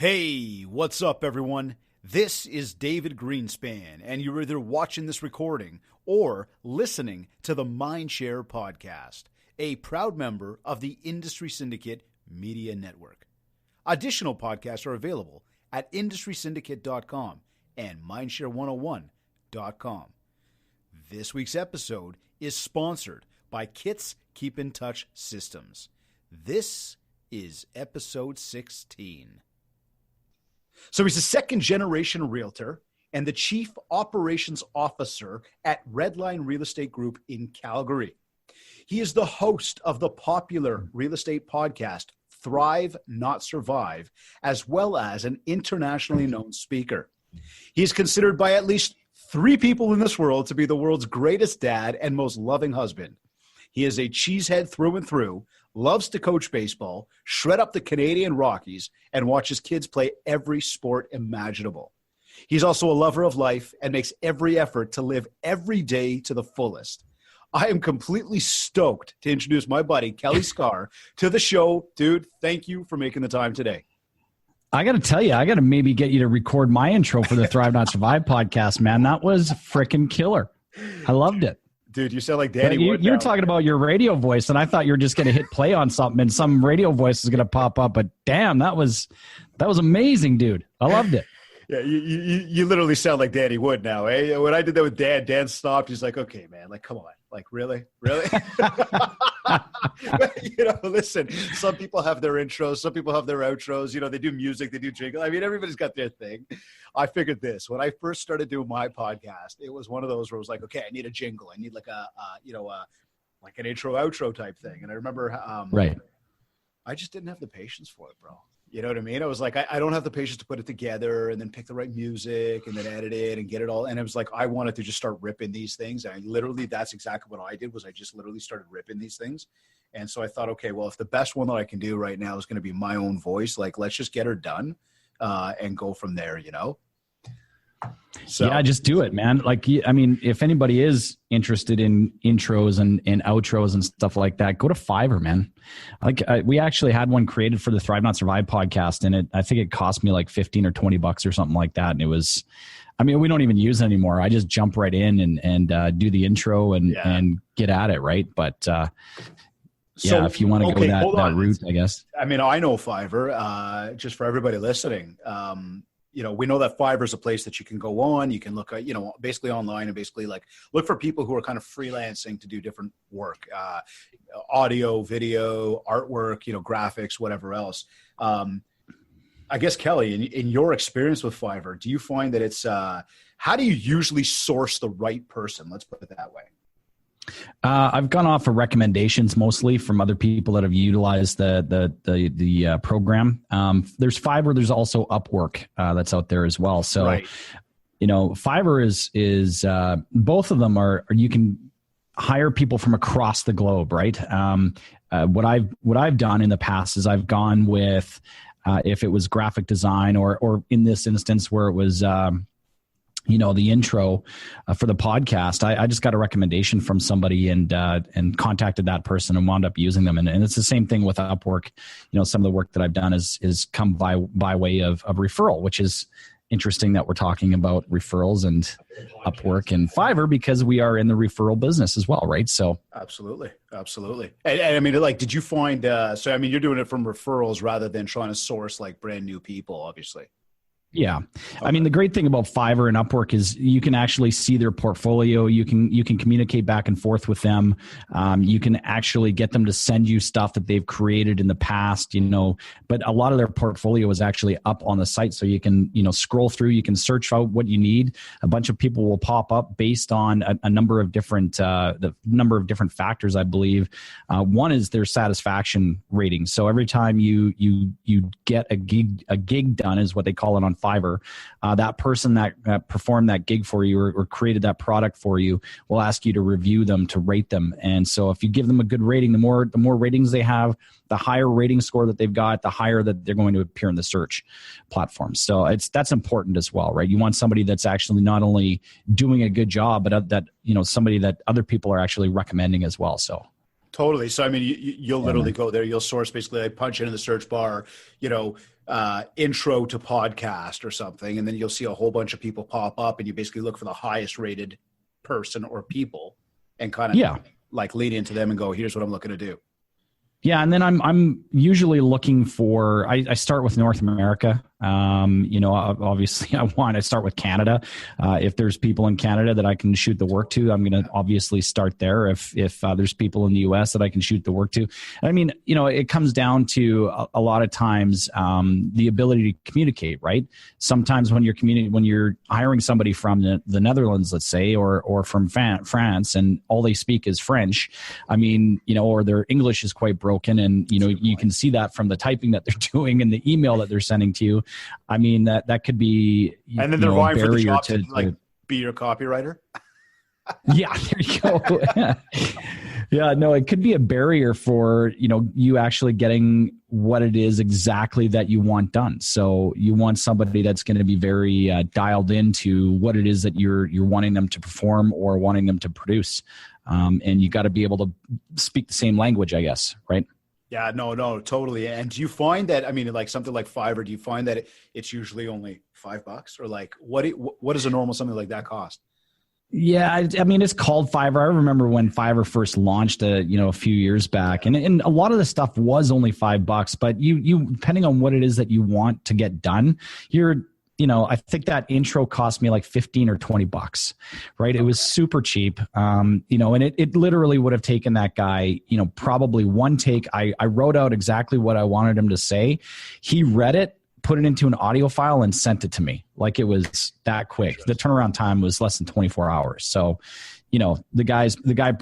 Hey, what's up, everyone? This is David Greenspan, and you're either watching this recording or listening to the Mindshare podcast, a proud member of the Industry Syndicate Media Network. Additional podcasts are available at industrysyndicate.com and mindshare101.com. This week's episode is sponsored by Kit's Keep in Touch Systems. This is episode 16. So he's a second-generation realtor and the chief operations officer at Redline Real Estate Group in Calgary. He is the host of the popular real estate podcast, Thrive, Not Survive, as well as an internationally known speaker. He is considered by at least 3 people in this world to be the world's greatest dad and most loving husband. He is a cheesehead through and through, loves to coach baseball, shred up the Canadian Rockies, and watch his kids play every sport imaginable. He's also a lover of life and makes every effort to live every day to the fullest. I am completely stoked to introduce my buddy, Kelley Skar, to the show. Dude, thank you for making the time today. I got to tell you, I got to maybe get you to record my intro for the Thrive Not Survive podcast, man. That was freaking killer. I loved it. Dude, you sound like Danny Wood. You're talking about your radio voice, and I thought you were just going to hit play on something, and some radio voice is going to pop up. But damn, that was amazing, dude. I loved it. Yeah, you literally sound like Danny Wood now, eh? When I did that with Dan stopped. He's like, okay, man, like, come on. Like, really? Listen, some people have their intros, some people have their outros. They do music, they do jingle. I mean, everybody's got their thing. I figured this. When I first started doing my podcast, it was one of those where it was like, okay, I need a jingle. I need like like an intro, outro type thing. And I remember right. I just didn't have the patience for it, bro. You know what I mean? I was like, I don't have the patience to put it together and then pick the right music and then edit it and get it all. And it was like, I wanted to just start ripping these things. And that's exactly what I did, was I just literally started ripping these things. And so I thought, okay, well, if the best one that I can do right now is going to be my own voice, like, let's just get her done and go from there, So yeah, just do it, man. Like, I mean, if anybody is interested in intros and outros and stuff like that, go to Fiverr, man. Like, we actually had one created for the Thrive Not Survive podcast, and I think it cost me like $15 or $20 or something like that. And it was, I mean, we don't even use it anymore. I just jump right in and do the intro and get at it, right? But yeah, if you want to go that route, I guess. I mean, I know Fiverr. Just for everybody listening. We know that Fiverr is a place that you can go on. You can look at, basically online and basically like look for people who are kind of freelancing to do different work, audio, video, artwork, graphics, whatever else. I guess, Kelley, in your experience with Fiverr, do you find that it's, how do you usually source the right person? Let's put it that way. I've gone off of recommendations mostly from other people that have utilized the program. There's Fiverr. There's also Upwork that's out there as well. So, right. Fiverr is both of them are you can hire people from across the globe, right? What I've done in the past is I've gone with if it was graphic design or in this instance where it was. The intro for the podcast, I just got a recommendation from somebody and contacted that person and wound up using them. And it's the same thing with Upwork. Some of the work that I've done is come by way of referral, which is interesting that we're talking about referrals and Upwork and Fiverr because we are in the referral business as well, right? So absolutely. And I mean, like, did you find, so I mean, you're doing it from referrals rather than trying to source like brand new people, obviously. Yeah. Okay. I mean, the great thing about Fiverr and Upwork is you can actually see their portfolio. You can communicate back and forth with them. You can actually get them to send you stuff that they've created in the past, but a lot of their portfolio is actually up on the site. So you can, scroll through, you can search out what you need. A bunch of people will pop up based on a number of different, factors, I believe. One is their satisfaction rating. So every time you get a gig done is what they call it on Fiverr, that person that performed that gig for you or created that product for you will ask you to review them, to rate them. And so if you give them a good rating, the more ratings they have, the higher rating score that they've got, the higher that they're going to appear in the search platform. So that's important as well, right? You want somebody that's actually not only doing a good job, but that somebody that other people are actually recommending as well. So Totally. So, I mean, you'll literally go there, you'll source, basically like punch in the search bar, intro to podcast or something. And then you'll see a whole bunch of people pop up, and you basically look for the highest rated person or people and kind of like lean into them and go, here's what I'm looking to do. Yeah, and then I'm usually looking for. I start with North America. Obviously, I start with Canada. If there's people in Canada that I can shoot the work to, I'm going to obviously start there. If there's people in the U.S. that I can shoot the work to, and I mean, it comes down to a lot of times the ability to communicate. Right. Sometimes when you're hiring somebody from the Netherlands, let's say, or from France, and all they speak is French. I mean, or their English is quite broken, and you can see that from the typing that they're doing and the email that they're sending to you. I mean, that could be and then they're vying for the job to be your copywriter. Yeah, there you go. Yeah, no, it could be a barrier for you actually getting what it is exactly that you want done. So you want somebody that's going to be very dialed into what it is that you're wanting them to perform or wanting them to produce, and you got to be able to speak the same language, I guess, right? Yeah, no, totally. And do you find that, I mean, like something like Fiverr, do you find that it's usually only $5, or like what does a normal something like that cost? Yeah, I mean, it's called Fiverr. I remember when Fiverr first launched, a few years back, and a lot of the stuff was only $5. But you depending on what it is that you want to get done, I think that intro cost me like $15 or $20, right? It was super cheap. And it literally would have taken that guy, probably one take. I wrote out exactly what I wanted him to say. He read it, put it into an audio file, and sent it to me. Like, it was that quick. The turnaround time was less than 24 hours. So, the guy,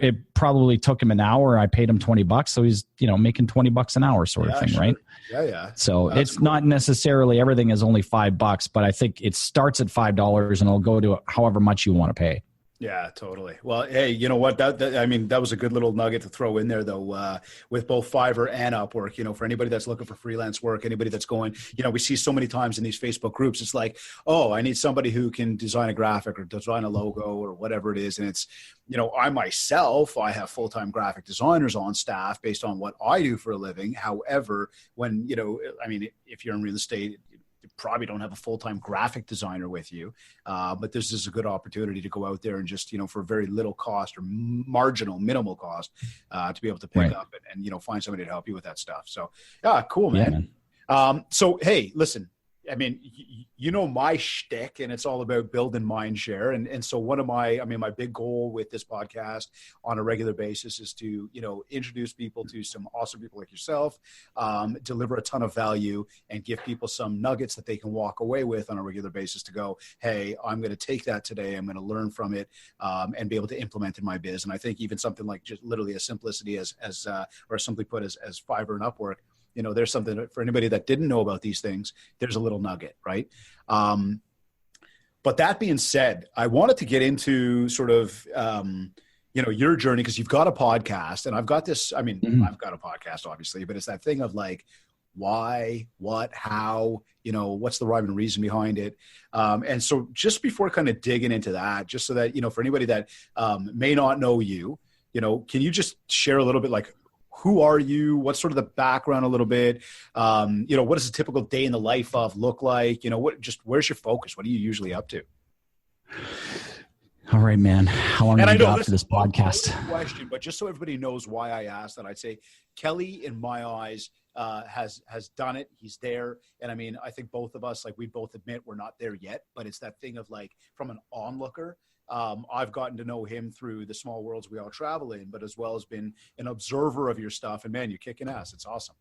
it probably took him an hour. I paid him $20. So he's, making $20 an hour sort of thing. Sure. Right. Yeah. So that's cool. Not necessarily everything is only $5, but I think it starts at $5 and it'll go to however much you want to pay. Yeah, totally. Well, hey, you know what? That was a good little nugget to throw in there, though, with both Fiverr and Upwork. For anybody that's looking for freelance work, anybody that's going, we see so many times in these Facebook groups, it's like, oh, I need somebody who can design a graphic or design a logo or whatever it is. And it's, I have full-time graphic designers on staff based on what I do for a living. However, when, if you're in real estate, you probably don't have a full-time graphic designer with you, but this is a good opportunity to go out there and just, for very little cost or minimal cost, to be able to pick up and find somebody to help you with that stuff. So, yeah, cool, man. So, hey, listen, my shtick, and it's all about building mind share. And so one of my big goal with this podcast on a regular basis is to, introduce people to some awesome people like yourself, deliver a ton of value, and give people some nuggets that they can walk away with on a regular basis to go, hey, I'm going to take that today. I'm going to learn from it, and be able to implement in my biz. And I think even something like just literally as simplicity or simply put as Fiverr and Upwork, there's something for anybody that didn't know about these things. There's a little nugget, right? But that being said, I wanted to get into sort of, your journey, because you've got a podcast, and I've got this. I've got a podcast, obviously, but it's that thing of like, why, what, how, what's the rhyme and reason behind it? And so just before kind of digging into that, just so that, for anybody that may not know you, can you just share a little bit, like, who are you? What's sort of the background a little bit? What does a typical day in the life of look like? Where's your focus? What are you usually up to? All right, man. How long have you got for this podcast? Question, but just so everybody knows why I asked that, I'd say Kelly, in my eyes, has done it. He's there. And I think both of us, like, we both admit we're not there yet, but it's that thing of like, from an onlooker, I've gotten to know him through the small worlds we all travel in, but as well as been an observer of your stuff. And man, you're kicking ass. It's awesome.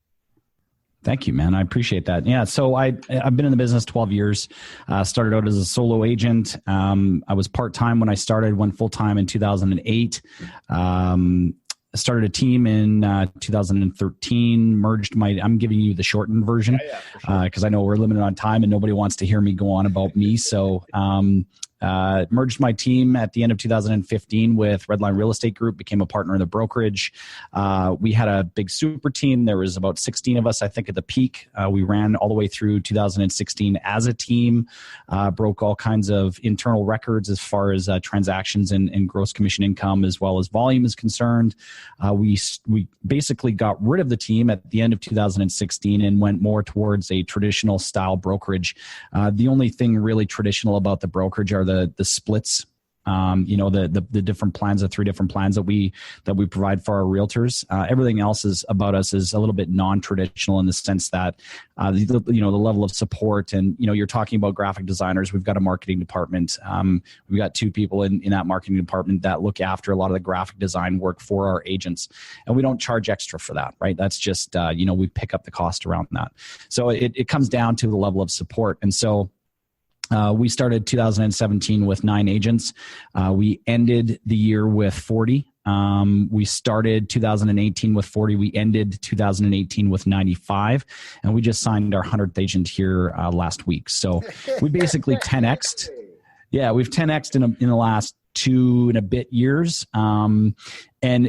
Thank you, man. I appreciate that. Yeah. So I've been in the business 12 years, started out as a solo agent. I was part-time when I started, went full-time in 2008. Started a team in 2013, merged I'm giving you the shortened version, because I know we're limited on time and nobody wants to hear me go on about me. So Merged my team at the end of 2015 with Redline Real Estate Group, became a partner in the brokerage. We had a big super team. There was about 16 of us, I think, at the peak. We ran all the way through 2016 as a team, broke all kinds of internal records as far as transactions and gross commission income, as well as volume is concerned. We basically got rid of the team at the end of 2016 and went more towards a traditional style brokerage. The only thing really traditional about the brokerage are the splits. The different plans, the 3 different plans that we provide for our realtors. Everything else is about us is a little bit non-traditional in the sense that the level of support, and you're talking about graphic designers. We've got a marketing department. We've got 2 people in that marketing department that look after a lot of the graphic design work for our agents, and we don't charge extra for that, right? That's just we pick up the cost around that. So it comes down to the level of support, and so. We started 2017 with 9 agents. We ended the year with 40. We started 2018 with 40. We ended 2018 with 95. And we just signed our 100th agent here last week. So we basically 10x'd. Yeah, we've 10x'd in the last 2 and a bit years. And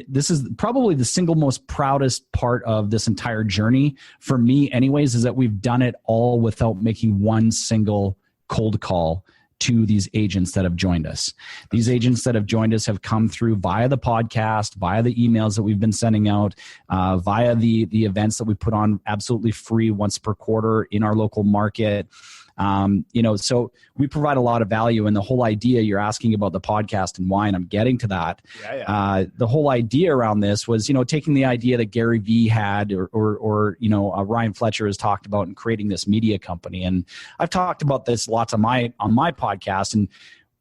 this is probably the single most proudest part of this entire journey for me anyways, is that we've done it all without making one single cold call to these agents that have joined us. These agents that have joined us have come through via the podcast, via the emails that we've been sending out, via the events that we put on absolutely free once per quarter in our local market. So we provide a lot of value, and the whole idea, you're asking about the podcast and why, and I'm getting to that. The whole idea around this was, taking the idea that Gary Vee had, or Ryan Fletcher has talked about, and creating this media company. And I've talked about this lots on my podcast,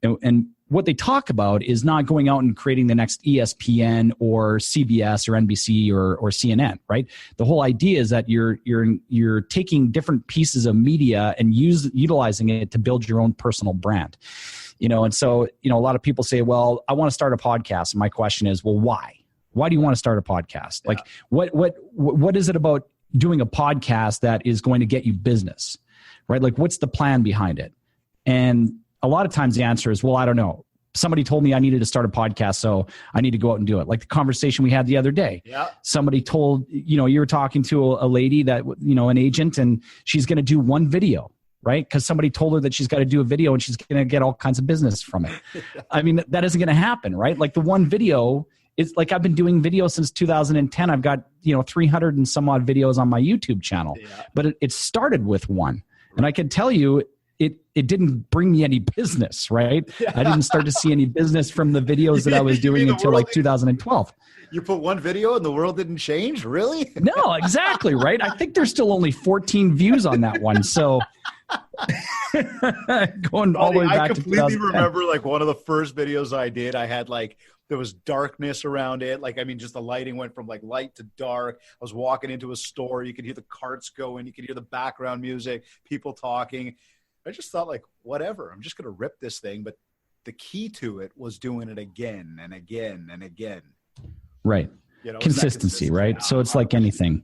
and what they talk about is not going out and creating the next ESPN or CBS or NBC or CNN, right? The whole idea is that you're taking different pieces of media and utilizing it to build your own personal brand. And so, a lot of people say, well, I want to start a podcast. And my question is, well, why? Why do you want to start a podcast? Yeah. Like what is it about doing a podcast that is going to get you business, right? Like, what's the plan behind it? And a lot of times the answer is, well, I don't know. Somebody told me I needed to start a podcast, so I need to go out and do it. Like the conversation we had the other day. Yeah. Somebody told, you were talking to a lady that, an agent, and she's going to do one video, right? Because somebody told her that she's got to do a video and she's going to get all kinds of business from it. I mean, that isn't going to happen, right? Like the one video is like, I've been doing videos since 2010. I've got, 300 and some odd videos on my YouTube channel, but it started with one. And I can tell you, it didn't bring me any business, right? Yeah. I didn't start to see any business from the videos that I was doing until like 2012. You put one video and the world didn't change? Really? No, exactly, right? I think there's still only 14 views on that one. So going all the way back to 2010. I completely remember like one of the first videos I did, I had like, there was darkness around it. Just the lighting went from like light to dark. I was walking into a store. You could hear the carts going. You could hear the background music, people talking. I just thought like, whatever, I'm just going to rip this thing. But the key to it was doing it again and again and again. Right. Consistency, right? Yeah. So it's like anything.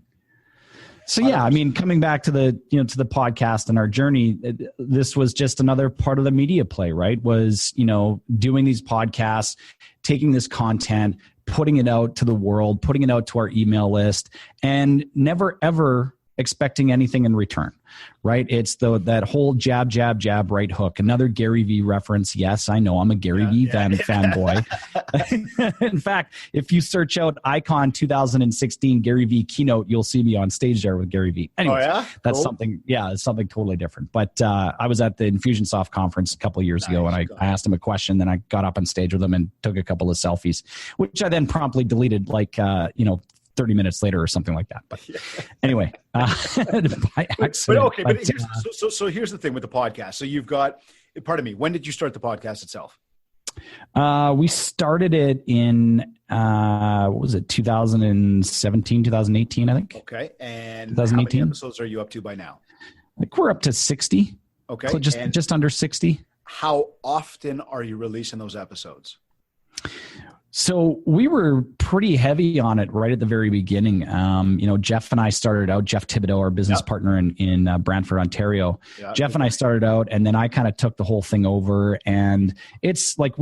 So yeah, coming back to the, to the podcast and our journey, this was just another part of the media play, right? Was, doing these podcasts, taking this content, putting it out to the world, putting it out to our email list, and never, ever expecting anything in return, right? It's that whole jab, jab, jab, right hook. Another Gary Vee reference. Yes, I know I'm a Gary Vee fanboy. In fact, if you search out Icon 2016 Gary Vee keynote, you'll see me on stage there with Gary Vee. Anyways, that's something. Yeah, it's something totally different. But I was at the Infusionsoft conference a couple of years ago, and I asked him a question. Then I got up on stage with him and took a couple of selfies, which I then promptly deleted, 30 minutes later or something like that. But anyway, by accident. So here's the thing with the podcast. So you've got, pardon me, when did you start the podcast itself? We started it in, 2017, 2018, I think. Okay. And how many episodes are you up to by now? I think we're up to 60. Okay. So just under 60. How often are you releasing those episodes? So we were pretty heavy on it right at the very beginning. Jeff and I started out, Jeff Thibodeau, our business partner in Brantford, Ontario. Jeff and I started out, and then I kind of took the whole thing over. And it's like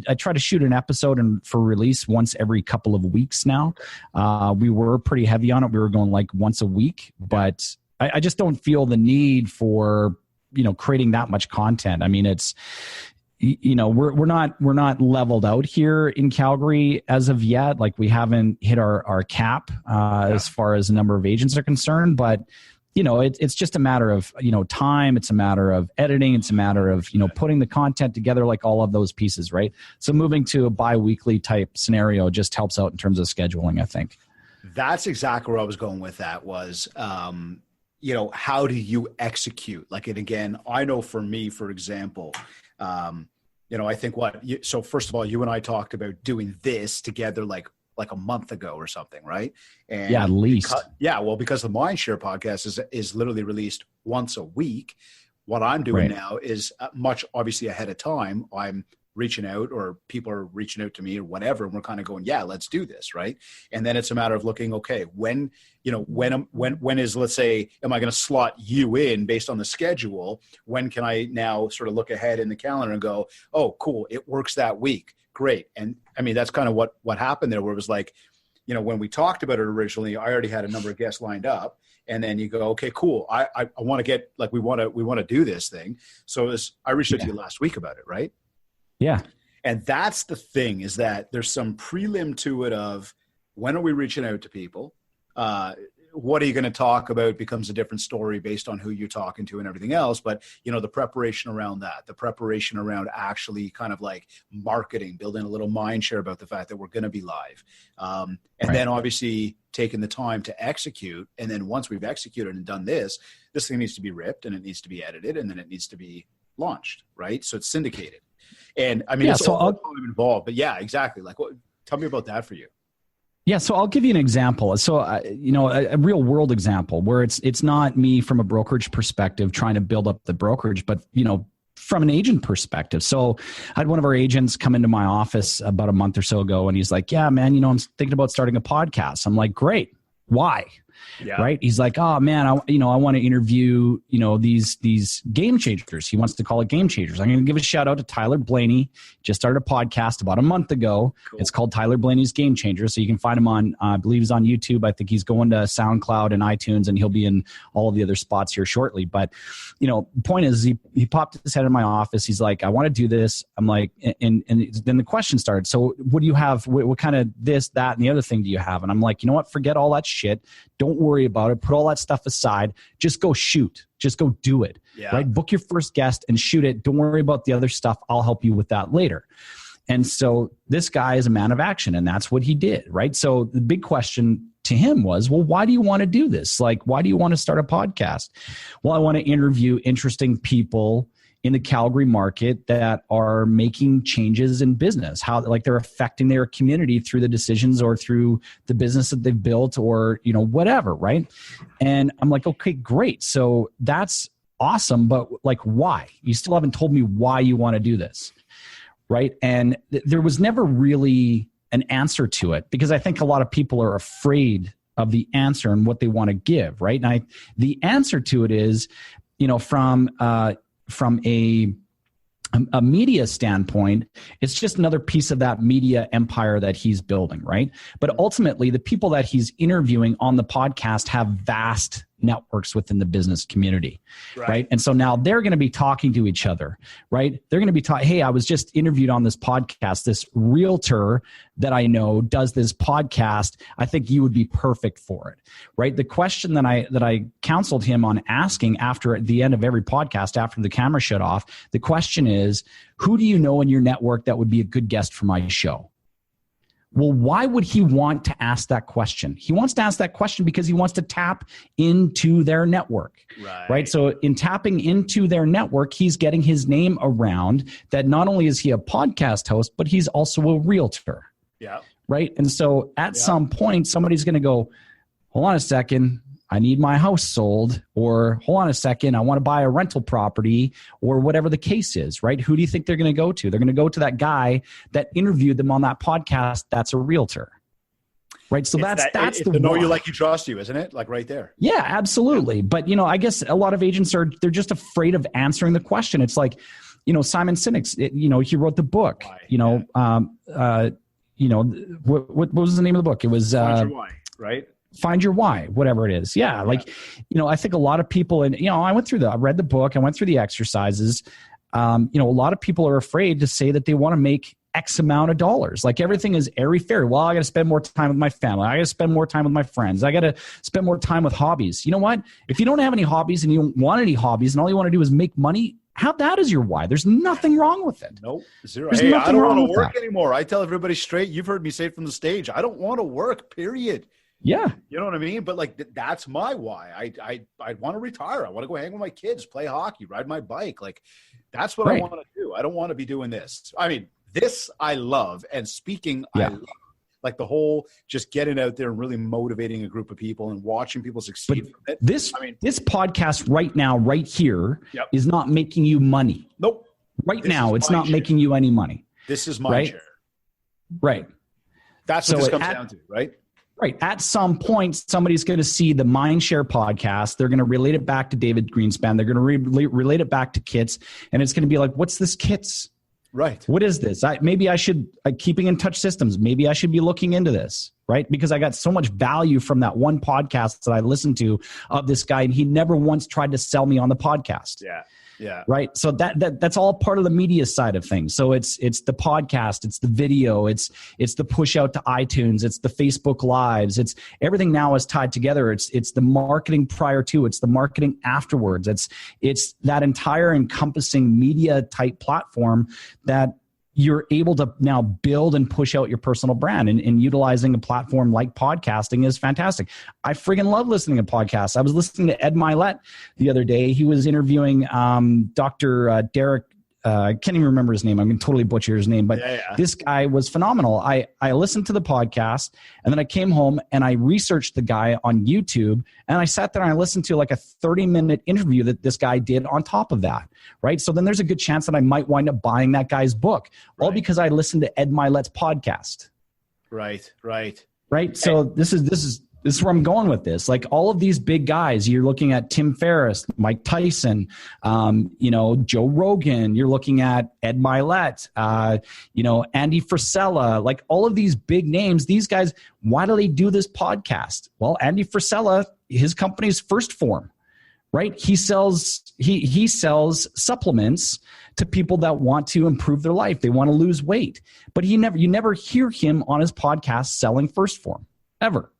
I try to shoot an episode for release once every couple of weeks now. We were pretty heavy on it. We were going like once a week, but I just don't feel the need for, creating that much content. I mean, it's, we're not leveled out here in Calgary as of yet. Like we haven't hit our cap as far as the number of agents are concerned, but it's just a matter of, time. It's a matter of editing. It's a matter of, putting the content together, like all of those pieces. Right. So moving to a bi-weekly type scenario just helps out in terms of scheduling, I think. That's exactly where I was going with that was, how do you execute? Like, and again, I know for me, for example, I think so first of all, you and I talked about doing this together like a month ago or something, right? And at least. Because the Mindshare podcast is literally released once a week. What I'm doing now is much obviously ahead of time. I'm reaching out, or people are reaching out to me or whatever, and we're kind of going, let's do this, right? And then it's a matter of looking, okay, when is, let's say, am I going to slot you in based on the schedule? When can I now sort of look ahead in the calendar and go, oh, cool, it works that week, great. And I mean, that's kind of what happened there, where it was like, when we talked about it originally, I already had a number of guests lined up. And then you go, okay, cool. I want to get, like, we want to do this thing. So I reached out to you last week about it, right? Yeah. And that's the thing, is that there's some prelim to it of when are we reaching out to people? What are you going to talk about becomes a different story based on who you're talking to and everything else. But, the preparation around that, the preparation around actually kind of like marketing, building a little mind share about the fact that we're going to be live. Then obviously taking the time to execute. And then once we've executed and done this thing needs to be ripped, and it needs to be edited, and then it needs to be launched, right? So it's syndicated. And I mean, it's all time involved, but exactly. Like, tell me about that for you. Yeah, so I'll give you an example. So, a real world example where it's not me from a brokerage perspective trying to build up the brokerage, but, from an agent perspective. So I had one of our agents come into my office about a month or so ago, and he's like, yeah, man, I'm thinking about starting a podcast. I'm like, great. Why? Yeah. Right. He's like, oh man, I want to interview, these game changers. He wants to call it game changers. I'm going to give a shout out to Tyler Blaney. Just started a podcast about a month ago. Cool. It's called Tyler Blaney's Game Changers. So you can find him on, I believe he's on YouTube. I think he's going to SoundCloud and iTunes, and he'll be in all of the other spots here shortly. But, the point is he popped his head in my office. He's like, I want to do this. I'm like, and then the question started. So what do you have? What kind of this, that, and the other thing do you have? And I'm like, you know what? Forget all that shit. Don't worry about it. Put all that stuff aside. Just go shoot. Just go do it. Yeah. Right? Book your first guest and shoot it. Don't worry about the other stuff. I'll help you with that later. And so this guy is a man of action, and that's what he did. Right. So the big question to him was, well, why do you want to do this? Like, why do you want to start a podcast? Well, I want to interview interesting people in the Calgary market that are making changes in business, how like they're affecting their community through the decisions or through the business that they've built, or, whatever. Right. And I'm like, okay, great. So that's awesome. But like, why? You still haven't told me why you want to do this. Right. And there was never really an answer to it, because I think a lot of people are afraid of the answer and what they want to give. Right. And the answer to it is, from a media standpoint, it's just another piece of that media empire that he's building, right? But ultimately, the people that he's interviewing on the podcast have vast networks within the business community, right? And so now they're going to be talking to each other, right? They're going to be talking, hey, I was just interviewed on this podcast. This realtor that I know does this podcast. I think you would be perfect for it, right? The question that I counseled him on asking after at the end of every podcast, after the camera shut off, the question is, who do you know in your network that would be a good guest for my show? Well, why would he want to ask that question? He wants to ask that question because he wants to tap into their network, right? So in tapping into their network, he's getting his name around that not only is he a podcast host, but he's also a realtor, right? And so at some point, somebody's going to go, hold on a second. I need my house sold, or hold on a second, I want to buy a rental property, or whatever the case is, right? Who do you think they're going to go to? They're going to go to that guy that interviewed them on that podcast. That's a realtor, right? So that's the know you, like you, trust you, isn't it? Like right there. Yeah, absolutely. But, I guess a lot of agents they're just afraid of answering the question. It's like, Simon Sinek's, he wrote the book, what was the name of the book? It was Find Your Why, right? Find Your Why, whatever it is. Yeah. Like, I think a lot of people, and, I read the book, I went through the exercises. A lot of people are afraid to say that they want to make X amount of dollars. Like everything is airy fairy. Well, I got to spend more time with my family. I got to spend more time with my friends. I got to spend more time with hobbies. You know what? If you don't have any hobbies and you don't want any hobbies and all you want to do is make money, have that as your why. There's nothing wrong with it. Nope. Zero. Hey, I don't want to work anymore. I tell everybody straight, you've heard me say it from the stage, I don't want to work, period. Yeah. You know what I mean? But like, that's my why. I want to retire. I want to go hang with my kids, play hockey, ride my bike. Like that's what I want to do. I don't want to be doing this. I mean, this I love. And speaking, I love. Like the whole just getting out there and really motivating a group of people and watching people succeed. But this podcast right now, right here, is not making you money. Nope. Right now, it's not making you any money. This is my share. Right. That's what this comes down to, right? Right. At some point, somebody's going to see the Mindshare podcast. They're going to relate it back to David Greenspan. They're going to relate it back to Kits. And it's going to be like, what's this Kits? Right. What is this? Maybe I should, keeping in touch systems, maybe I should be looking into this, right? Because I got so much value from that one podcast that I listened to of this guy, and he never once tried to sell me on the podcast. Yeah. Yeah. Right. So that's all part of the media side of things. So it's the podcast, it's the video, it's the push out to iTunes, it's the Facebook Lives, it's everything now is tied together. It's the marketing prior to, it's the marketing afterwards. It's that entire encompassing media type platform that you're able to now build and push out your personal brand, and utilizing a platform like podcasting is fantastic. I friggin' love listening to podcasts. I was listening to Ed Milet the other day. He was interviewing Dr. Derek. I can't even remember his name. I'm going to totally butcher his name, but this guy was phenomenal. I listened to the podcast, and then I came home and I researched the guy on YouTube, and I sat there and I listened to like a 30-minute interview that this guy did on top of that, right? So then there's a good chance that I might wind up buying that guy's book, all because I listened to Ed Milet's podcast. Right. So this is where I'm going with this. Like all of these big guys, you're looking at Tim Ferriss, Mike Tyson, Joe Rogan, you're looking at Ed Milet, Andy Frisella, like all of these big names, these guys, why do they do this podcast? Well, Andy Frisella, his company's First Form, right? He sells supplements to people that want to improve their life. They want to lose weight, but you never hear him on his podcast selling First Form ever.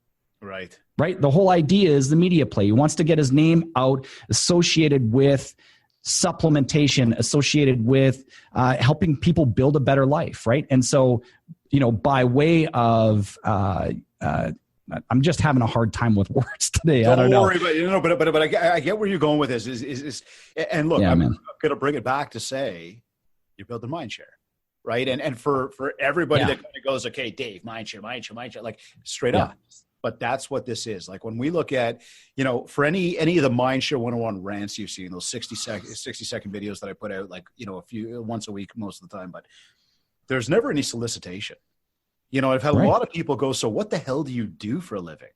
Right. The whole idea is the media play. He wants to get his name out associated with supplementation, associated with helping people build a better life. Right. And so, by way of, I'm just having a hard time with words today. I don't know. But I get where you're going with this is and look, I'm going to bring it back to say you're building Mindshare. Right. And for everybody that kind of goes, okay, Dave, Mindshare, like straight up. But that's what this is. Like when we look at, for any of the Mindshare 101 rants you've seen, those 60-second videos that I put out, like, once a week most of the time, but there's never any solicitation. I've had a lot of people go, so what the hell do you do for a living?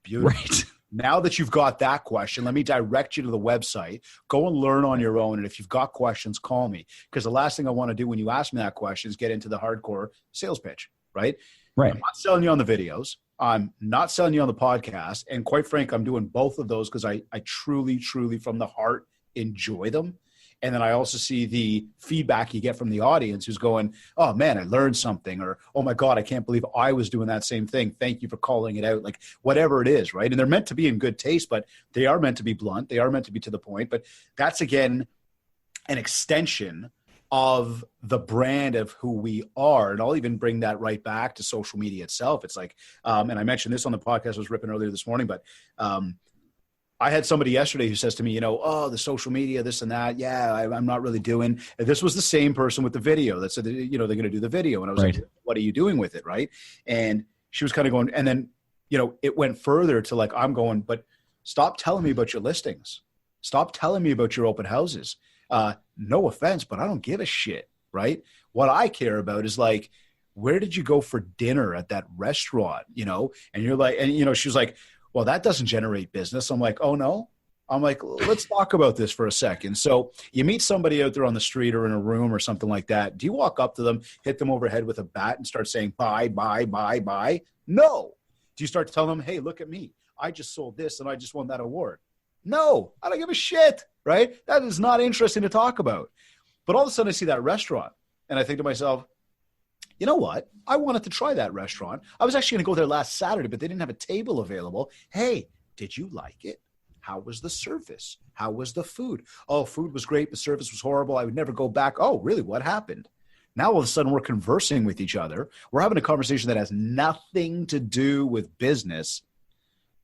Beautiful. Right. Now that you've got that question, let me direct you to the website. Go and learn on your own. And if you've got questions, call me. Because the last thing I want to do when you ask me that question is get into the hardcore sales pitch, right? Right. I'm not selling you on the videos. I'm not selling you on the podcast. And quite frank, I'm doing both of those because I truly, truly from the heart enjoy them. And then I also see the feedback you get from the audience who's going, oh man, I learned something, or, oh my God, I can't believe I was doing that same thing. Thank you for calling it out. Like whatever it is. Right. And they're meant to be in good taste, but they are meant to be blunt. They are meant to be to the point, but that's again, an extension of the brand of who we are. And I'll even bring that right back to social media itself. It's like, and I mentioned this on the podcast I was ripping earlier this morning, but I had somebody yesterday who says to me, oh, the social media, this and that. Yeah, I'm not really doing. And this was the same person with the video that said, they're going to do the video. And I was like, what are you doing with it? Right. And she was kind of going, and then, it went further to like, I'm going, but Stop telling me about your listings. Stop telling me about your open houses. No offense, but I don't give a shit, right? What I care about is like, where did you go for dinner at that restaurant, you know? And you're like, and, you know, she was like, well, that doesn't generate business. I'm like, oh, no? I'm like, let's talk about this for a second. So you meet somebody out there on the street or in a room or something like that. Do you walk up to them, hit them over the head with a bat and start saying, buy, buy, buy, buy? No. Do you start telling them, hey, look at me. I just sold this and I just won that award? No, I don't give a shit, right? That is not interesting to talk about. But all of a sudden I see that restaurant and I think to myself, you know what? I wanted to try that restaurant. I was actually going to go there last Saturday, but they didn't have a table available. Hey, did you like it? How was the service? How was the food? Oh, food was great. The service was horrible. I would never go back. Oh, really? What happened? Now all of a sudden we're conversing with each other. We're having a conversation that has nothing to do with business,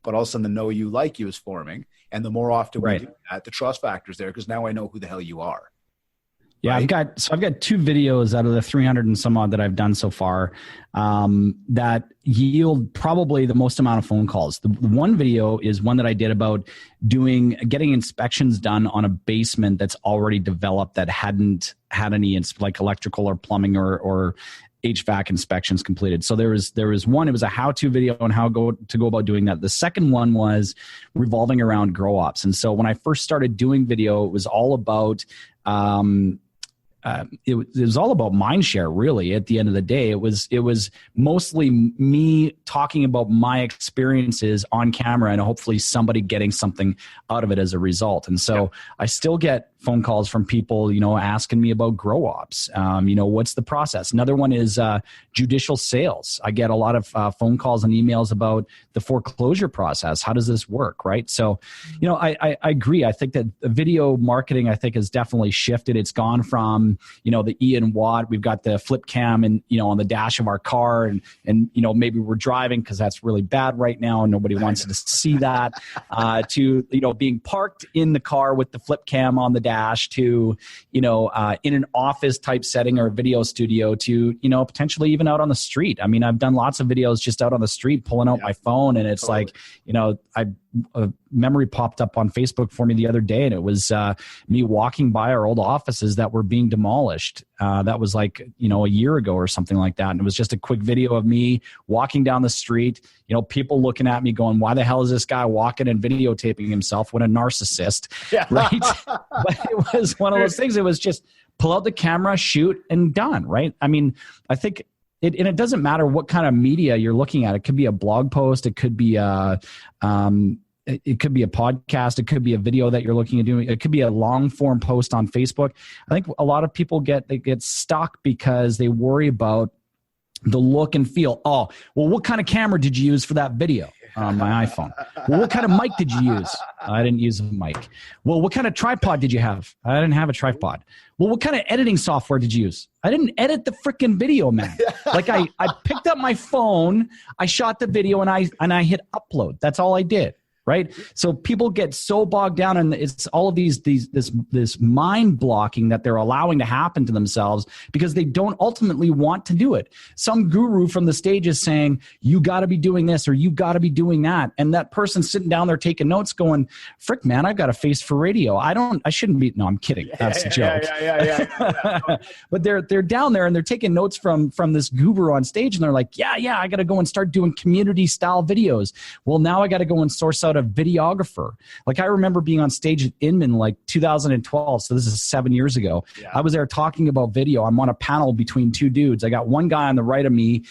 but all of a sudden the know you like you is forming. And the more often we do that, the trust factor's there because now I know who the hell you are. Yeah, right? I've got 2 videos out of the 300 and some odd that I've done so far that yield probably the most amount of phone calls. The one video is one that I did about getting inspections done on a basement that's already developed that hadn't had any like electrical or plumbing or HVAC inspections completed. So there was one, it was a how-to video on how to go about doing that. The second one was revolving around grow ops. And so when I first started doing video, it was all about it was all about mind share, really. At the end of the day, it was mostly me talking about my experiences on camera and hopefully somebody getting something out of it as a result. And so I still get phone calls from people, you know, asking me about grow ops. You know, what's the process? Another one is judicial sales. I get a lot of phone calls and emails about the foreclosure process. How does this work, right? So, you know, I agree. I think that video marketing, I think, has definitely shifted. It's gone from, you know, the Ian Watt, we've got the flip cam and, you know, on the dash of our car and you know, maybe we're driving because that's really bad right now and nobody wants to see that, to, you know, being parked in the car with the flip cam on the dash, to, you know, in an office type setting or a video studio, to, you know, potentially even out on the street. I mean, I've done lots of videos just out on the street pulling out my phone, and it's like, you know, a memory popped up on Facebook for me the other day, and it was me walking by our old offices that were being demolished. That was like, you know, a year ago or something like that. And it was just a quick video of me walking down the street, you know, people looking at me going, why the hell is this guy walking and videotaping himself? What a narcissist, right? But it was one of those things. It was just pull out the camera, shoot, and done, right? I mean, I think it doesn't matter what kind of media you're looking at. It could be a blog post. It could be it could be a podcast. It could be a video that you're looking at doing. It could be a long form post on Facebook. I think a lot of people get stuck because they worry about the look and feel. Oh, well, what kind of camera did you use for that video? On my iPhone. Well, what kind of mic did you use? I didn't use a mic. Well, what kind of tripod did you have? I didn't have a tripod. Well, what kind of editing software did you use? I didn't edit the freaking video, man. Like I picked up my phone, I shot the video, and I hit upload. That's all I did. Right. So people get so bogged down, and it's all of this mind blocking that they're allowing to happen to themselves because they don't ultimately want to do it. Some guru from the stage is saying, you got to be doing this or you got to be doing that. And that person sitting down there taking notes going, frick, man, I've got a face for radio. I shouldn't be. No, I'm kidding. That's a joke. But they're down there and they're taking notes from this guru on stage, and they're like, yeah, I got to go and start doing community style videos. Well, now I got to go and source out a videographer. Like I remember being on stage at Inman like 2012. So this is 7 years ago. Yeah. I was there talking about video. I'm on a panel between 2 dudes. I got one guy on the right of me.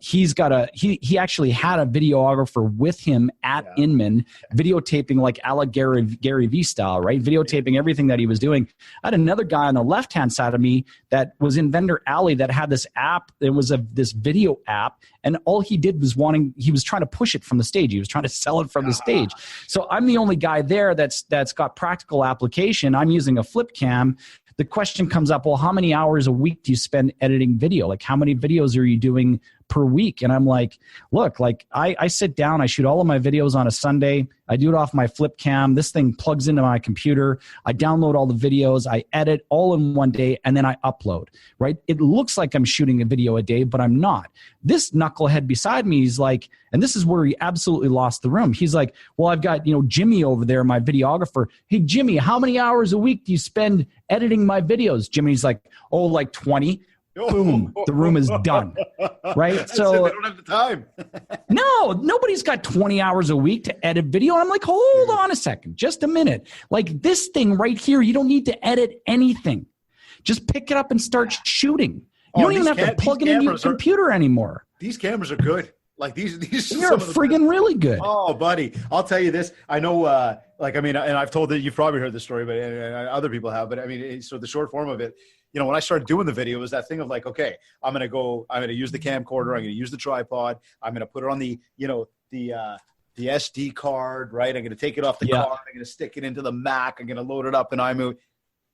He actually had a videographer with him at Inman, videotaping like a la Gary V style, right? Videotaping everything that he was doing. I had another guy on the left-hand side of me that was in Vendor Alley that had this app. It was this video app, and all he did was he was trying to push it from the stage. He was trying to sell it from the stage. So I'm the only guy there that's got practical application. I'm using a flip cam. The question comes up, well, how many hours a week do you spend editing video? Like how many videos are you doing per week. And I'm like, look, like I sit down, I shoot all of my videos on a Sunday. I do it off my flip cam. This thing plugs into my computer. I download all the videos. I edit all in one day, and then I upload, right? It looks like I'm shooting a video a day, but I'm not. This knucklehead beside me, he's like, and this is where he absolutely lost the room. He's like, well, I've got, Jimmy over there, my videographer. Hey, Jimmy, how many hours a week do you spend editing my videos? Jimmy's like, oh, like 20. Boom, the room is done, right? So they don't have the time. No, nobody's got 20 hours a week to edit video. I'm like, hold on a second, just a minute. Like this thing right here, you don't need to edit anything. Just pick it up and start shooting. You don't even have to plug it into your computer anymore. These cameras are good. Like these You're friggin' really good. Oh, buddy, I'll tell you this. I know, and I've told that you've probably heard this story, but and other people have. But I mean, so the short form of it, when I started doing the video, it was that thing of like, okay, I'm going to use the camcorder. I'm going to use the tripod. I'm going to put it on the SD card, right? I'm going to take it off the card. I'm going to stick it into the Mac. I'm going to load it up in iMovie.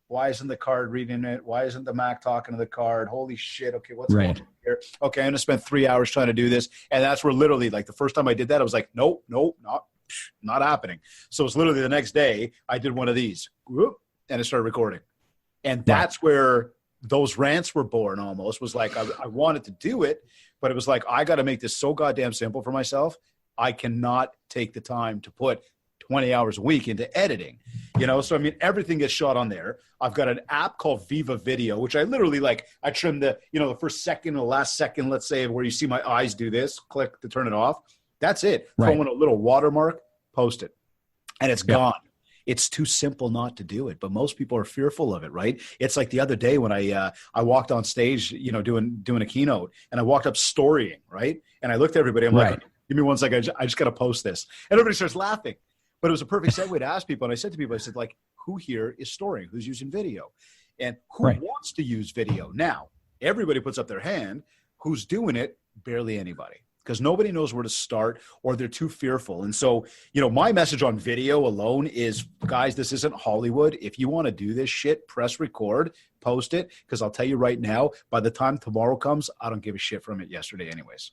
Why isn't the card reading it? Why isn't the Mac talking to the card? Holy shit. Okay, what's going on here? Okay, I'm going to spend 3 hours trying to do this. And that's where literally, like the first time I did that, I was like, nope, not happening. So it's literally the next day I did one of these, and I started recording. And that's where those rants were born almost, was like, I wanted to do it, but it was like, I got to make this so goddamn simple for myself. I cannot take the time to put 20 hours a week into editing, So, I mean, everything gets shot on there. I've got an app called Viva Video, which I literally I trim the first second, the last second, let's say, where you see my eyes do this, click to turn it off. That's it. Throw in a little watermark, post it, and it's gone. It's too simple not to do it, but most people are fearful of it, right? It's like the other day when I walked on stage, doing a keynote, and I walked up storying, right? And I looked at everybody. I'm like, give me 1 second. I just got to post this. And everybody starts laughing. But it was a perfect segue to ask people. And I said to people, I said, like, who here is storying? Who's using video? And who wants to use video? Now, everybody puts up their hand. Who's doing it? Barely anybody. Because nobody knows where to start, or they're too fearful. And so, my message on video alone is, guys, this isn't Hollywood. If you want to do this shit, press record, post it. Because I'll tell you right now, by the time tomorrow comes, I don't give a shit from it yesterday anyways.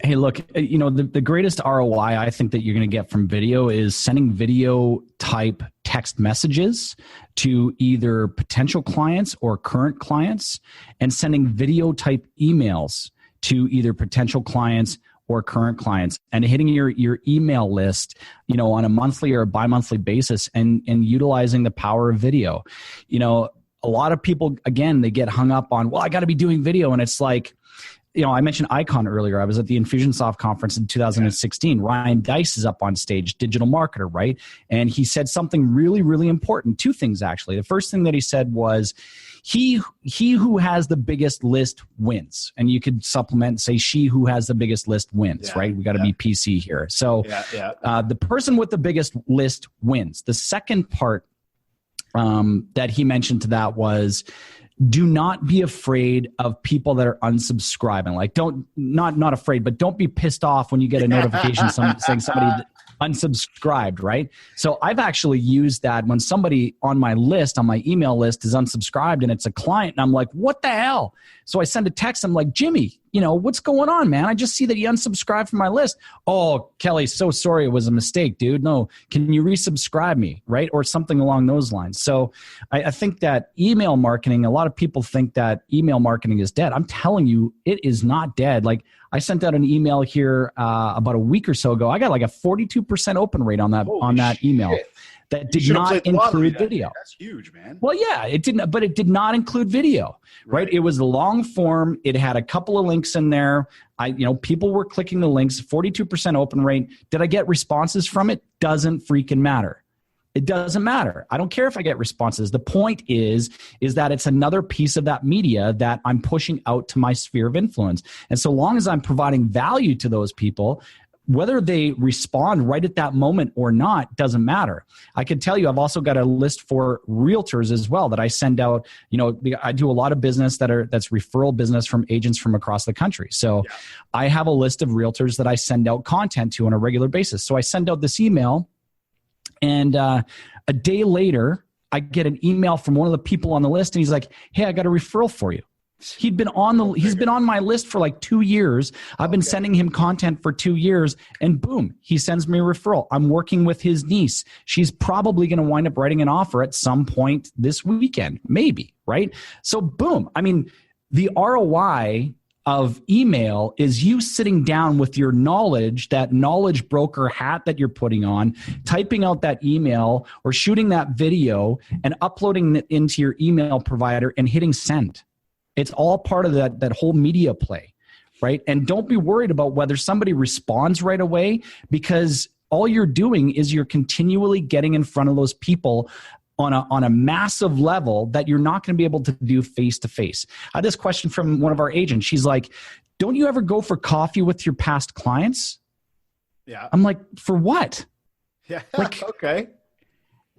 Hey, look, the greatest ROI I think that you're going to get from video is sending video type text messages to either potential clients or current clients, and sending video type emails to either potential clients or current clients, and hitting your email list, on a monthly or a bi-monthly basis, and utilizing the power of video. A lot of people, again, they get hung up on, well, I got to be doing video. And it's like, I mentioned Icon earlier. I was at the Infusionsoft conference in 2016. Ryan Dice is up on stage, digital marketer, right? And he said something really, really important. Two things, actually. The first thing that he said was, he who has the biggest list wins. And you could supplement and say, she who has the biggest list wins, right? We got to be PC here. So the person with the biggest list wins. The second part that he mentioned to that was, do not be afraid of people that are unsubscribing. Like, not afraid, but don't be pissed off when you get a notification saying somebody unsubscribed, right? So I've actually used that when somebody on my list, on my email list, is unsubscribed and it's a client, and I'm like, what the hell? So I send a text. I'm like, Jimmy, what's going on, man? I just see that you unsubscribed from my list. Oh, Kelly, so sorry. It was a mistake, dude. No, can you resubscribe me, right? Or something along those lines. So I think that email marketing, a lot of people think that email marketing is dead. I'm telling you, it is not dead. Like, I sent out an email here about a week or so ago. I got like a 42% open rate on that email. That did not include video. That's huge, man. Well, yeah, it didn't, but it did not include video, right? It was long form. It had a couple of links in there. People were clicking the links, 42% open rate. Did I get responses from it? Doesn't freaking matter. It doesn't matter. I don't care if I get responses. The point is that it's another piece of that media that I'm pushing out to my sphere of influence. And so long as I'm providing value to those people, whether they respond right at that moment or not doesn't matter. I can tell you, I've also got a list for realtors as well that I send out. I do a lot of business that's referral business from agents from across the country. So I have a list of realtors that I send out content to on a regular basis. So I send out this email, and a day later, I get an email from one of the people on the list, and he's like, hey, I got a referral for you. He's been on my list for like 2 years. I've been sending him content for 2 years, and boom, he sends me a referral. I'm working with his niece. She's probably going to wind up writing an offer at some point this weekend, maybe, right? So boom. I mean, the ROI of email is you sitting down with your knowledge, that knowledge broker hat that you're putting on, typing out that email or shooting that video and uploading it into your email provider and hitting send. It's all part of that whole media play, right? And don't be worried about whether somebody responds right away, because all you're doing is you're continually getting in front of those people on a massive level that you're not going to be able to do face to face. I had this question from one of our agents. She's like, don't you ever go for coffee with your past clients? Yeah. I'm like, for what? Yeah. Like, okay.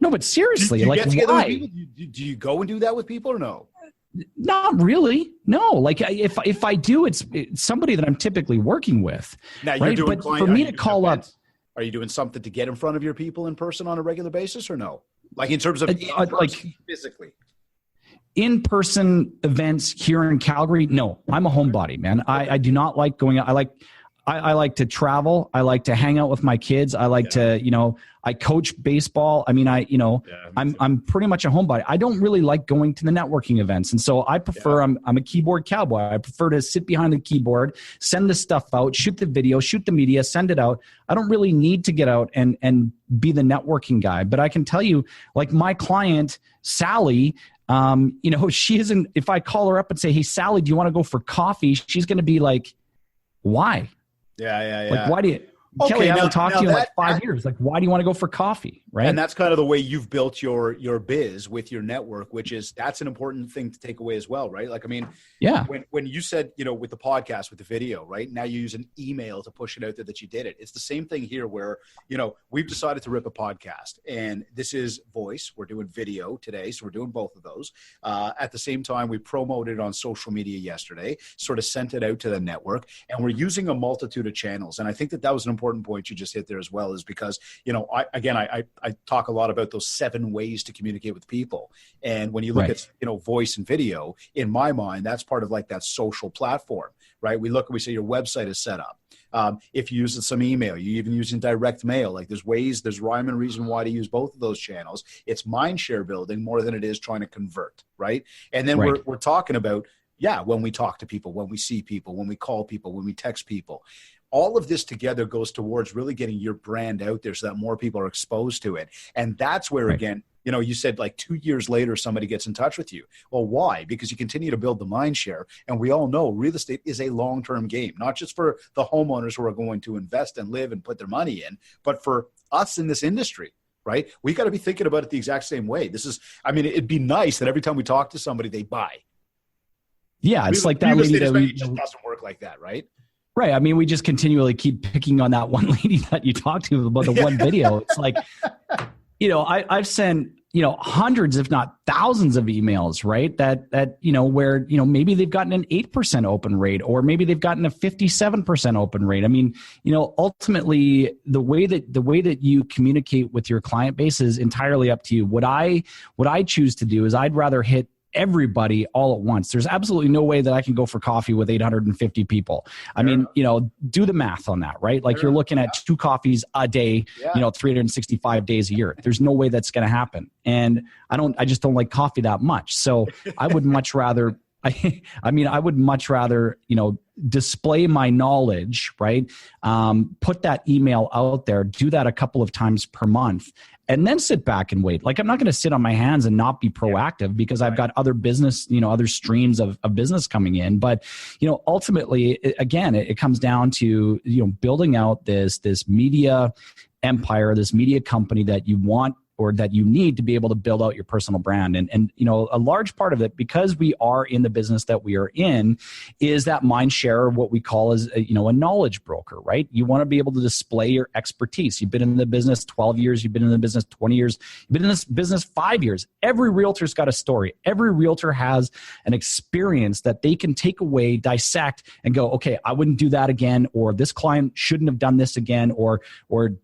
No, but seriously, do you like, get together why? with people? Do you go and do that with people or no? Not really. No. Like if I do, it's somebody that I'm typically working with. Now you're doing but for me to call up, are you doing something to get in front of your people in person on a regular basis or no? Like in terms of like physically? In-person events here in Calgary, no. I'm a homebody, man. I do not like going out. I like to travel. I like to hang out with my kids. I like to, I coach baseball. I mean, I'm pretty much a homebody. I don't really like going to the networking events. And so I prefer, I'm a keyboard cowboy. I prefer to sit behind the keyboard, send the stuff out, shoot the video, shoot the media, send it out. I don't really need to get out and be the networking guy. But I can tell you, like my client, Sally, she isn't, if I call her up and say, hey, Sally, do you want to go for coffee? She's going to be like, why? Yeah. Like, why do you, Kelly, I haven't talked to you in like 5 years. Like, why do you want to go for coffee? Right. And that's kind of the way you've built your biz with your network, that's an important thing to take away as well. Right. Like, I mean, when you said, with the podcast, with the video, right now you use an email to push it out there that you did it. It's the same thing here where, we've decided to rip a podcast, and this is voice. We're doing video today. So we're doing both of those. At the same time, we promoted it on social media yesterday, sort of sent it out to the network, and we're using a multitude of channels. And I think that was an important point you just hit there as well, is because, I talk a lot about those 7 ways to communicate with people. And when you look at, voice and video, in my mind, that's part of like that social platform, right? We say your website is set up. If you use some email, you even using direct mail, like there's rhyme and reason why to use both of those channels. It's mind share building more than it is trying to convert. Right. And then we're talking about, when we talk to people, when we see people, when we call people, when we text people, all of this together goes towards really getting your brand out there so that more people are exposed to it. And that's where, again, you said like 2 years later, somebody gets in touch with you. Well, why? Because you continue to build the mind share. And we all know real estate is a long-term game, not just for the homeowners who are going to invest and live and put their money in, but for us in this industry. Right? We got to be thinking about it the exact same way. It'd be nice that every time we talk to somebody, they buy. Yeah. It's like that lady that just doesn't work like that. Right. Right. I mean, we just continually keep picking on that one lady that you talked to about the one video. It's like, I've sent, hundreds, if not thousands of emails, right? That where, maybe they've gotten an 8% open rate, or maybe they've gotten a 57% open rate. I mean, ultimately the way that you communicate with your client base is entirely up to you. What I choose to do is I'd rather hit everybody all at once. There's absolutely no way that I can go for coffee with 850 people. I mean, do the math on that, right? Like you're looking at 2 coffees a day, 365 days a year. There's no way that's going to happen. And I just don't like coffee that much. So I would much rather, I would much rather, display my knowledge, right? Put that email out there, do that a couple of times per month, and then sit back and wait. Like, I'm not going to sit on my hands and not be proactive because I've got other business, other streams of business coming in. But, ultimately, it comes down to, building out this media empire, this media company that you want or that you need to be able to build out your personal brand. And a large part of it, because we are in the business that we are in, is that mind share, what we call as a knowledge broker, right? You want to be able to display your expertise. You've been in the business 12 years, you've been in the business 20 years, you've been in this business 5 years. Every realtor's got a story. Every realtor has an experience that they can take away, dissect, and go, okay, I wouldn't do that again, or this client shouldn't have done this again, or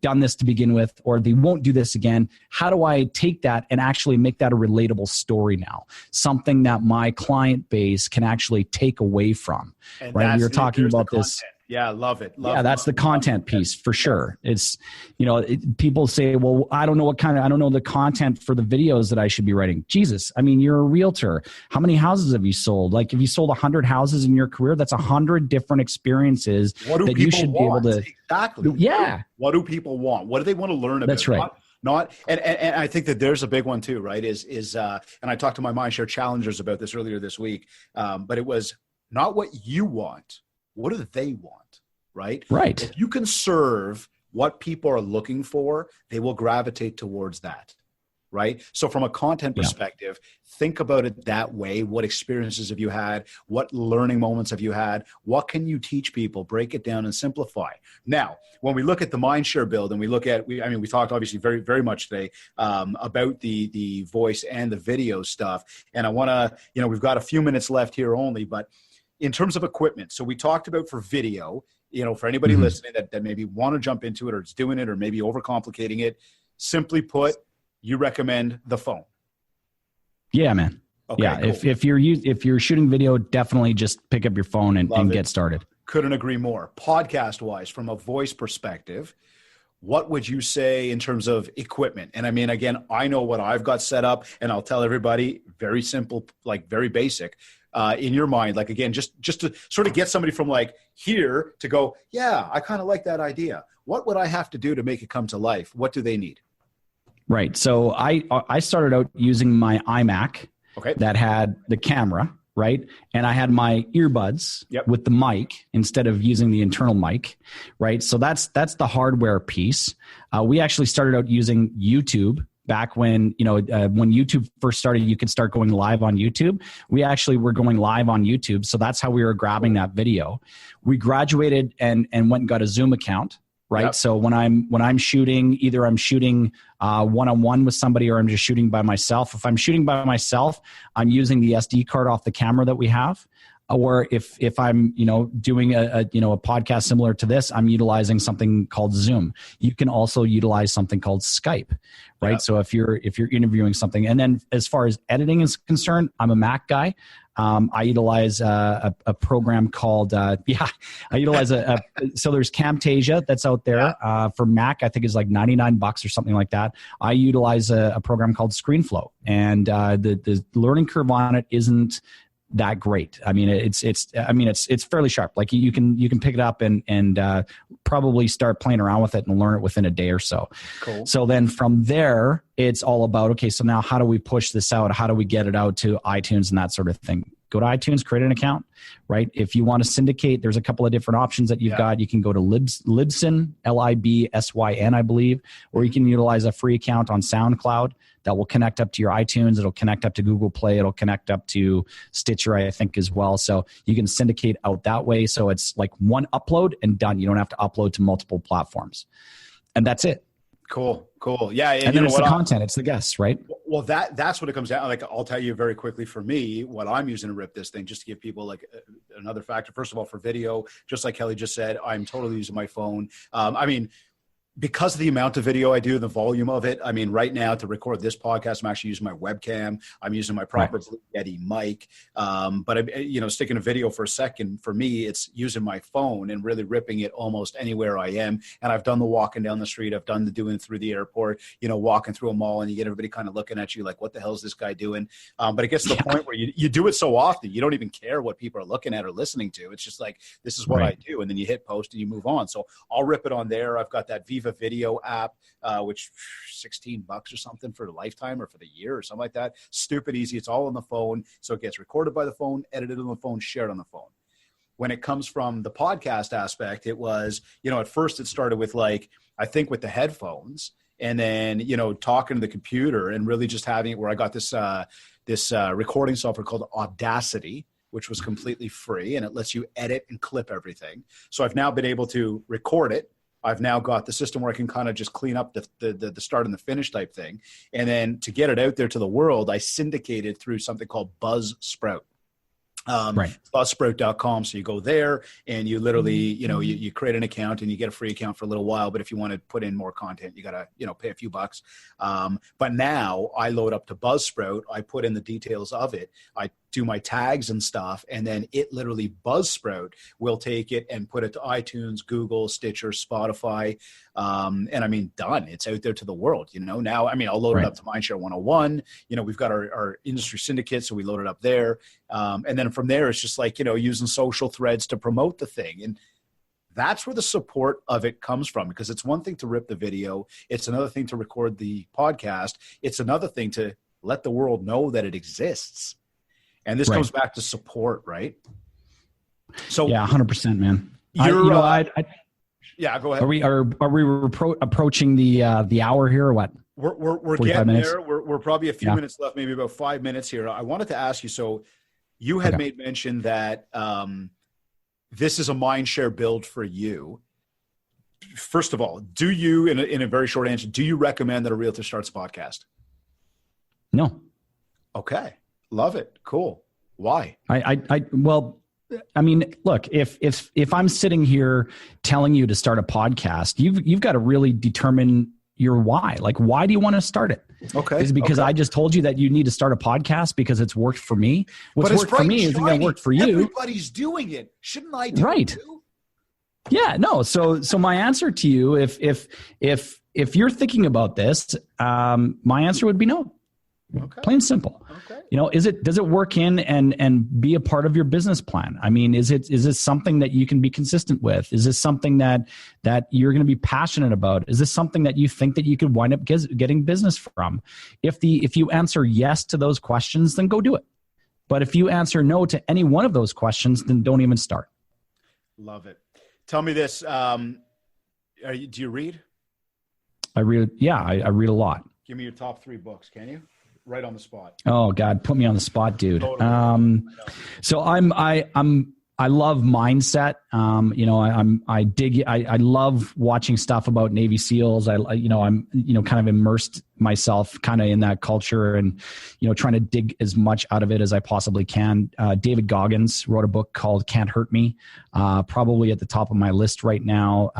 done this to begin with, or they won't do this again. how do I take that and actually make that a relatable story now? Something that my client base can actually take away from, And right? We were talking about this. Yeah, love it. That's the content piece for sure. It's, people say, well, I don't know the content for the videos that I should be writing. Jesus, I mean, you're a realtor. How many houses have you sold? Like, if you sold 100 houses in your career, that's 100 different experiences that you should be able to. Exactly. Yeah. What do people want? What do they want to learn about? That's right. And I think that there's a big one too, right? And I talked to my Mindshare challengers about this earlier this week, but it was not what you want. What do they want? Right? Right. If you can serve what people are looking for, they will gravitate towards that. Right? So from a content perspective, think about it that way. What experiences have you had? What learning moments have you had? What can you teach people? Break it down and simplify. Now, when we look at the Mindshare build and we look at, we talked obviously very, very much today about the voice and the video stuff. And I want to, we've got a few minutes left here only, but in terms of equipment, so we talked about for video, for anybody listening that maybe want to jump into it or is doing it or maybe overcomplicating it, simply put, you recommend the phone. Yeah, man. Okay, yeah. Cool. If you're shooting video, definitely just pick up your phone and get started. Couldn't agree more. Podcast wise, from a voice perspective, what would you say in terms of equipment? And I mean, again, I know what I've got set up, and I'll tell everybody, very simple, like very basic. In your mind, like, again, just to sort of get somebody from like here to go, yeah, I kind of like that idea. What would I have to do to make it come to life? What do they need? Right. So I started out using my iMac that had the camera, right? And I had my earbuds with the mic instead of using the internal mic, right? So that's the hardware piece. We actually started out using YouTube. Back when, when YouTube first started, you could start going live on YouTube. We actually were going live on YouTube. So that's how we were grabbing that video. We graduated and went and got a Zoom account, right? Yep. So when I'm shooting, either I'm shooting one-on-one with somebody or I'm just shooting by myself. If I'm shooting by myself, I'm using the SD card off the camera that we have. Or if I'm, doing a podcast similar to this, I'm utilizing something called Zoom. You can also utilize something called Skype, right? Yep. So if you're interviewing something, and then as far as editing is concerned, I'm a Mac guy. I utilize a program called so there's Camtasia that's out there for Mac. I think it's like $99 or something like that. I utilize a program called ScreenFlow, and the learning curve on it isn't that great. I mean, it's fairly sharp. Like you can pick it up and probably start playing around with it and learn it within a day or so. Cool. So then from there, it's all about, okay, so now how do we push this out? How do we get it out to iTunes and that sort of thing? Go to iTunes, create an account, right? If you want to syndicate, there's a couple of different options that you've got. You can go to Libsyn, Libsyn, I believe, or you can utilize a free account on SoundCloud that will connect up to your iTunes. It'll connect up to Google Play. It'll connect up to Stitcher, I think, as well. So you can syndicate out that way. So it's like one upload and done. You don't have to upload to multiple platforms. And that's it. Cool. Yeah. And then it's the content. It's the guests, right? Well, that's what it comes down. Like, I'll tell you very quickly for me, what I'm using to rip this thing, just to give people like another factor. First of all, for video, just like Kelly just said, I'm totally using my phone. Because of the amount of video I do, the volume of it, I mean, right now to record this podcast, I'm actually using my webcam. I'm using my proper Blue Yeti mic. But sticking a video for a second, for me, it's using my phone and really ripping it almost anywhere I am. And I've done the walking down the street. I've done the doing through the airport, walking through a mall, and you get everybody kind of looking at you like, what the hell is this guy doing? But it gets to the point where you do it so often, you don't even care what people are looking at or listening to. It's just like, this is what I do. And then you hit post and you move on. So I'll rip it on there. I've got that Viva Video app, which $16 or something for the lifetime or for the year or something like that. Stupid easy. It's all on the phone. So it gets recorded by the phone, edited on the phone, shared on the phone. When it comes from the podcast aspect, it was, at first it started with like, I think with the headphones, and then, talking to the computer and really just having it where I got this recording software called Audacity, which was completely free, and it lets you edit and clip everything. So I've now been able to record it. I've now got the system where I can kind of just clean up the start and the finish type thing. And then to get it out there to the world, I syndicated through something called Buzzsprout. Right. Buzzsprout.com. So you go there and you literally, you create an account and you get a free account for a little while. But if you want to put in more content, you got to, pay a few bucks. But now I load up to Buzzsprout. I put in the details of it. I do my tags and stuff. And then it literally, Buzzsprout will take it and put it to iTunes, Google, Stitcher, Spotify. And I mean, done. It's out there to the world, now, I'll load it up to Mindshare 101. We've got our industry syndicate. So we load it up there. And then from there, it's just like, using social threads to promote the thing. And that's where the support of it comes from, because it's one thing to rip the video. It's another thing to record the podcast. It's another thing to let the world know that it exists. And this comes back to support, right? So yeah, 100%, man. Yeah, go ahead. Are we approaching the hour here or what? We're getting minutes? There. We're probably a few minutes left, maybe about 5 minutes here. I wanted to ask you, so you had made mention that this is a mindshare build for you. First of all, do you, in a very short answer, do you recommend that a realtor starts a podcast? No. Okay. Love it. Cool. Why? Look, if I'm sitting here telling you to start a podcast, you've got to really determine your why. Like, why do you want to start it? Okay. Is it because I just told you that you need to start a podcast because it's worked for me? What's worked for me isn't going to work for you. Everybody's doing it. Shouldn't I do it too? Yeah, no. So my answer to you, if you're thinking about this, my answer would be no. Okay. Plain and simple. Okay. Does it work in and be a part of your business plan? I mean, is it something that you can be consistent with? Is this something that you're going to be passionate about? Is this something that you think that you could wind up getting business from? If you answer yes to those questions, then go do it. But if you answer no to any one of those questions, then don't even start. Love it. Tell me this. Do you read? I read. Yeah, I read a lot. Give me your top 3 books. Can you? Right on the spot. Oh God, put me on the spot, dude. Totally. So I love mindset. I love watching stuff about Navy SEALs. I'm kind of immersed myself kind of in that culture and, trying to dig as much out of it as I possibly can. David Goggins wrote a book called Can't Hurt Me, probably at the top of my list right now.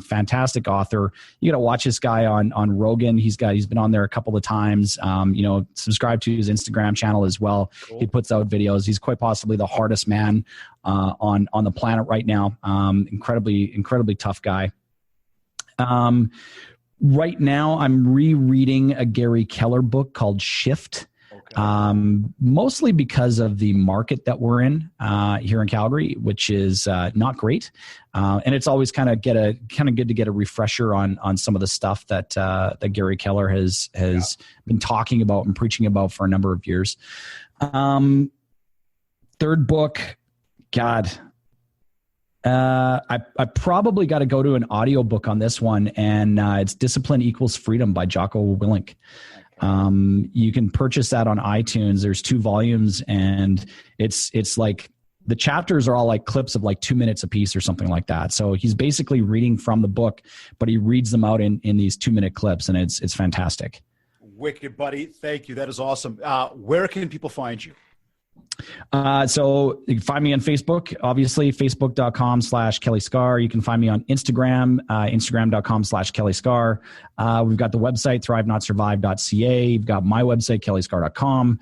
Fantastic author. You got to watch this guy on Rogan. He's been on there a couple of times. Subscribe to his Instagram channel as well. Cool. He puts out videos. He's quite possibly the hardest man on the planet right now. Incredibly tough guy. Right now, I'm rereading a Gary Keller book called Shift, mostly because of the market that we're in here in Calgary, which is not great. And it's always kind of good to get a refresher on some of the stuff that Gary Keller has been talking about and preaching about for a number of years. Third book, God. I probably got to go to an audiobook on this one, and it's Discipline Equals Freedom by Jocko Willink. You can purchase that on iTunes. There's 2 volumes, and it's like the chapters are all like clips of like 2 minutes a piece or something like that. So he's basically reading from the book, but he reads them out in these 2-minute clips, and it's fantastic. Wicked, buddy. Thank you. That is awesome. Where can people find you? So you can find me on Facebook, obviously, facebook.com/Kelley Skar. You can find me on Instagram, instagram.com/Kelley Skar. We've got the website, thrivenotsurvive.ca. You've got my website, kellyskar.com.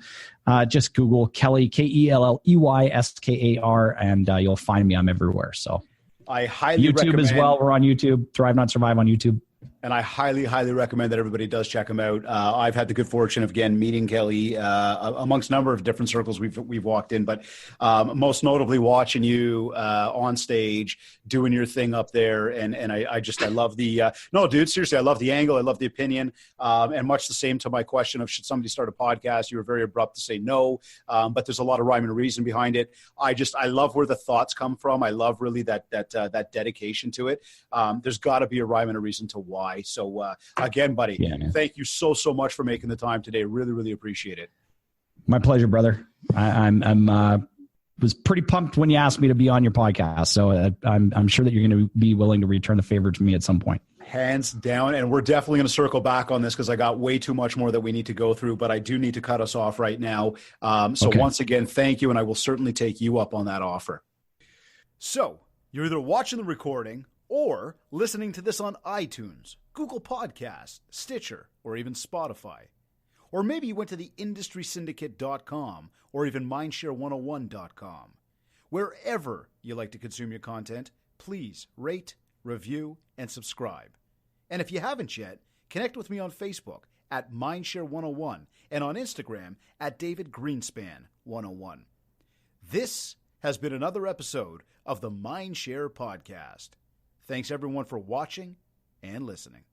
Just Google Kelley, KELLEYSKAR, and you'll find me. I'm everywhere. So I highly recommend YouTube as well. We're on YouTube, Thrive Not Survive on YouTube. And I highly, highly recommend that everybody does check him out. I've had the good fortune of, again, meeting Kelley amongst a number of different circles we've walked in, but most notably watching you on stage, doing your thing up there. And I love the no, dude, seriously, I love the angle. I love the opinion. And much the same to my question of should somebody start a podcast? You were very abrupt to say no, but there's a lot of rhyme and reason behind it. I love where the thoughts come from. I love really that dedication to it. There's got to be a rhyme and a reason to why. So again, buddy, thank you so much for making the time today. Really, really appreciate it. My pleasure, brother. I'm was pretty pumped when you asked me to be on your podcast. So I'm sure that you're going to be willing to return the favor to me at some point. Hands down. And we're definitely going to circle back on this because I got way too much more that we need to go through, but I do need to cut us off right now. Okay. Once again, thank you. And I will certainly take you up on that offer. So you're either watching the recording or listening to this on iTunes, Google Podcasts, Stitcher, or even Spotify. Or maybe you went to the industrysyndicate.com or even mindshare101.com. Wherever you like to consume your content, please rate, review, and subscribe. And if you haven't yet, connect with me on Facebook at Mindshare101 and on Instagram at David Greenspan101. This has been another episode of the Mindshare Podcast. Thanks everyone for watching and listening.